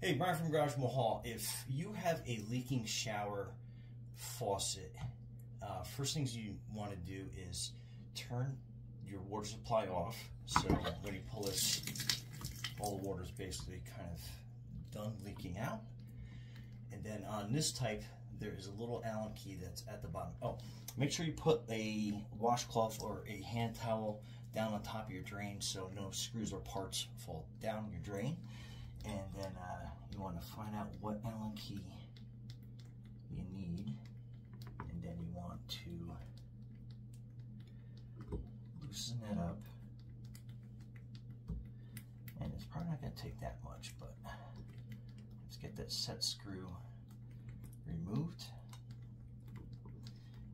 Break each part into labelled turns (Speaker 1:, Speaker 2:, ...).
Speaker 1: Hey, Brian from Garage Mahal. If you have a leaking shower faucet, first things you want to do is turn your water supply off. So when you pull this, all the water is basically kind of done leaking out. And then on this type, there is a little Allen key that's at the bottom. Oh, make sure you put a washcloth or a hand towel down on top of your drain so no screws or parts fall down your drain. And then you want to find out what Allen key you need, and then you want to loosen it up. And it's probably not going to take that much, but let's get that set screw removed.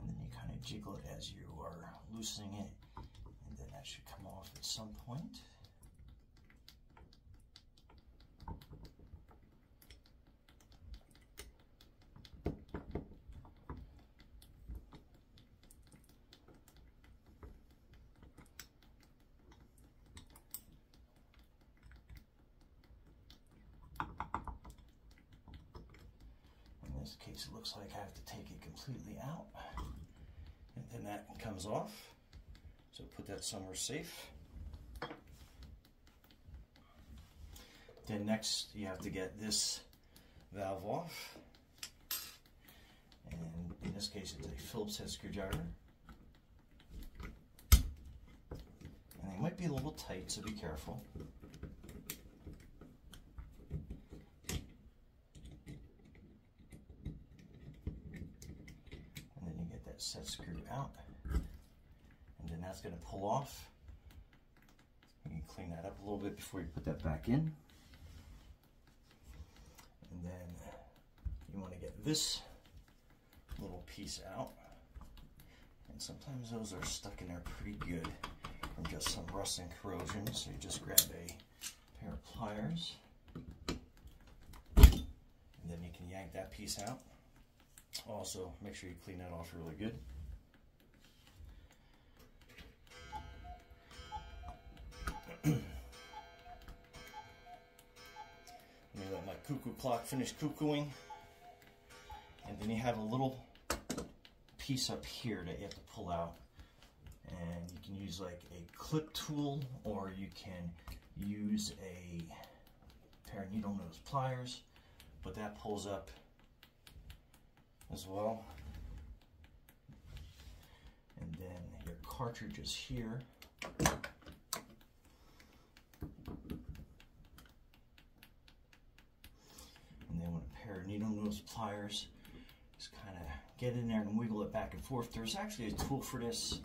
Speaker 1: And then you kind of jiggle it as you are loosening it, and then that should come off at some point. In this case, it looks like I have to take it completely out, and then that comes off. So put that somewhere safe. Then next, you have to get this valve off, and in this case, it's a Phillips head screwdriver. And they might be a little tight, so be careful. Set screw out, and then that's going to pull off. You can clean that up a little bit before you put that back in. And then you want to get this little piece out, and sometimes those are stuck in there pretty good from just some rust and corrosion, so you just grab a pair of pliers, and then you can yank that piece out. Also, make sure you clean that off really good. Let me let my cuckoo clock finish cuckooing. And then you have a little piece up here that you have to pull out. And you can use like a clip tool, or you can use a pair of needle nose pliers, but that pulls up as well. And then your cartridge is here. And then with a pair of needle nose pliers, just kind of get in there and wiggle it back and forth. There's actually a tool for this,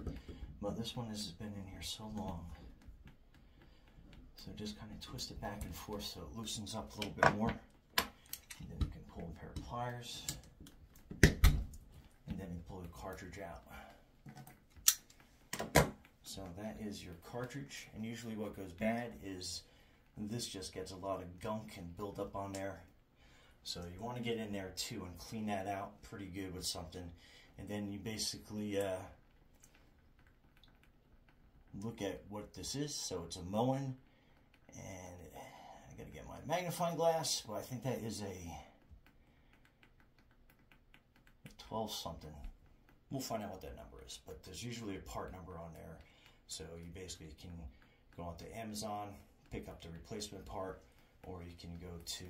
Speaker 1: but this one has been in here so long. So just kind of twist it back and forth so it loosens up a little bit more. And then you can pull a pair of pliers, and then you pull the cartridge out. So that is your cartridge, and usually what goes bad is this just gets a lot of gunk and build up on there. So you want to get in there too and clean that out pretty good with something, and then you basically look at what this is. So it's a Moen, and I gotta get my magnifying glass, but I think that is a 12 something. We'll find out what that number is, but there's usually a part number on there. So you basically can go onto Amazon, pick up the replacement part, or you can go to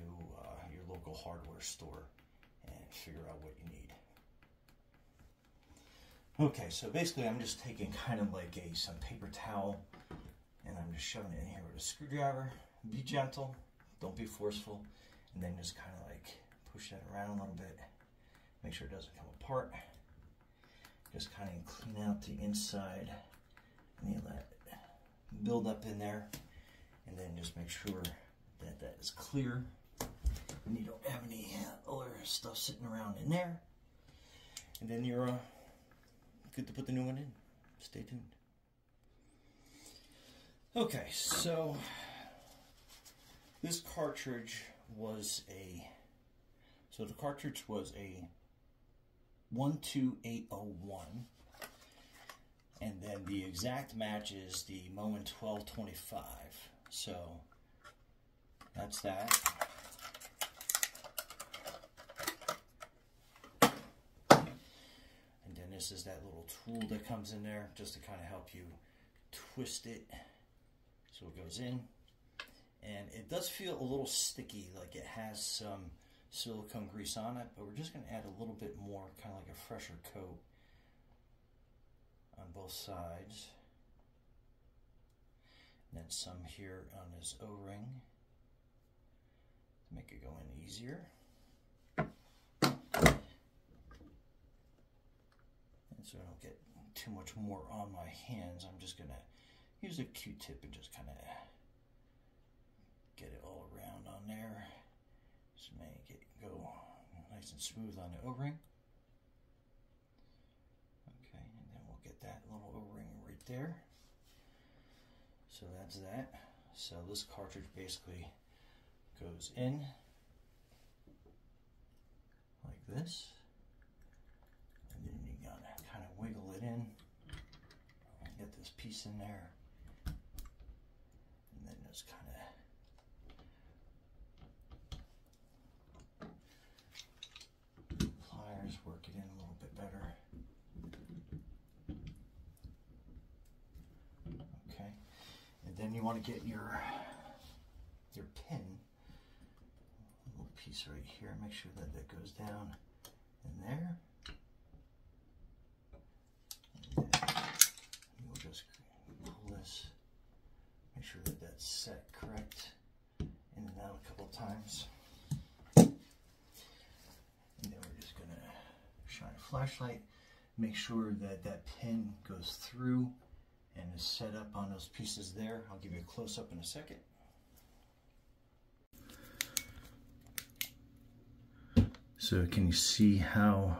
Speaker 1: your local hardware store and figure out what you need. Okay, so basically I'm just taking kind of like some paper towel, and I'm just shoving it in here with a screwdriver. Be gentle, don't be forceful, and then just kind of like push that around a little bit. Make sure it doesn't come apart. Just kind of clean out the inside, and you let it build up in there, and then just make sure that that is clear and you don't have any other stuff sitting around in there. And then you're good to put the new one in. Stay tuned. Okay, so this cartridge was the cartridge was a 12801, and then the exact match is the Moen 1225. So that's that. tightness is that little tool that comes in there just to kind of help you twist it so it goes in. And it does feel a little sticky, like it has some silicone grease on it, but we're just going to add a little bit more, kind of like a fresher coat on both sides. And then some here on this O-ring to make it go in easier. And so I don't get too much more on my hands, I'm just going to use a Q-tip and just kind of get it all around on there. Just make it go nice and smooth on the O-ring. Okay, and then we'll get that little O-ring right there. So that's that. So this cartridge basically goes in like this. And then you gotta kind of wiggle it in. Get this piece in there. And then just kind of work it in a little bit better. Okay, and then you want to get your pin, a little piece right here. Make sure that that goes down in there. And then we'll just pull this. Make sure that that's set correct. In and out a couple of times. Shine a flashlight, make sure that that pin goes through and is set up on those pieces there. I'll give you a close-up in a second. So can you see how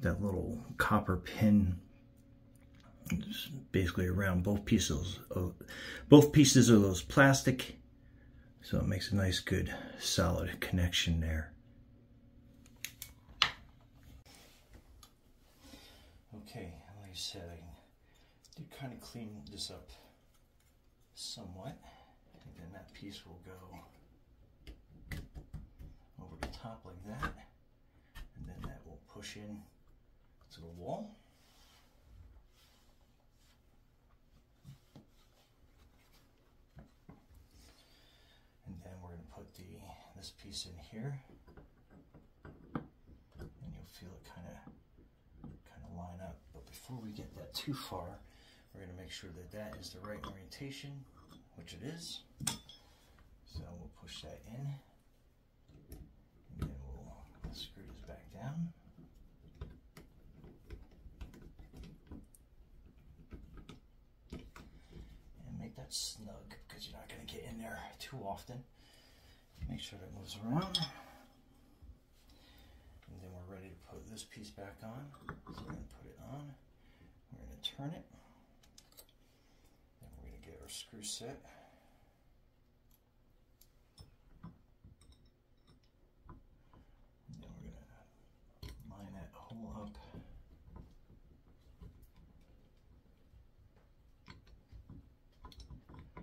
Speaker 1: that little copper pin is basically around both pieces of those plastic, so it makes a nice good solid connection there. Okay, like I said, I did kind of clean this up somewhat, and then that piece will go over the top like that, and then that will push in to the wall. And then we're going to put this piece in here, and you'll feel it kind of line up. But before we get that too far, we're going to make sure that that is the right orientation, which it is. So we'll push that in, and then we'll screw this back down. And make that snug, because you're not going to get in there too often. Make sure that moves around. And then we're ready to put this piece back on. So we're going to put it on. We're going to turn it. Then we're going to get our screw set. And then we're going to line that hole up.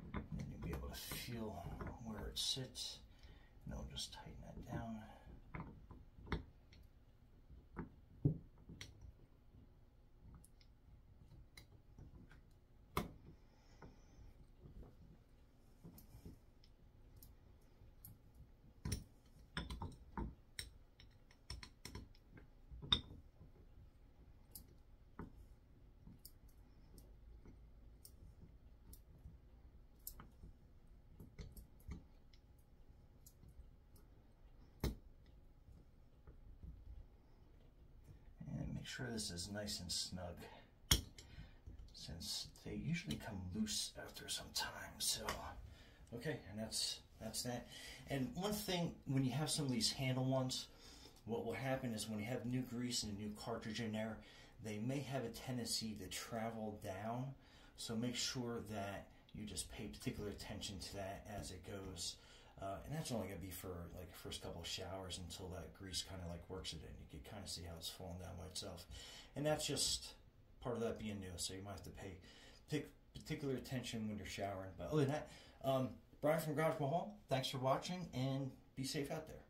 Speaker 1: And then you'll be able to feel where it sits. And then we'll just tighten that down. Make sure this is nice and snug, since they usually come loose after some time. So, okay, and that's that. And one thing, when you have some of these handle ones, what will happen is when you have new grease and a new cartridge in there, they may have a tendency to travel down. So make sure that you just pay particular attention to that as it goes. And that's only going to be for like the first couple of showers until that grease kind of like works it in. You can kind of see how it's falling down by itself. And that's just part of that being new. So you might have to pay particular attention when you're showering. But other than that, Brian from Garage Mahal, thanks for watching and be safe out there.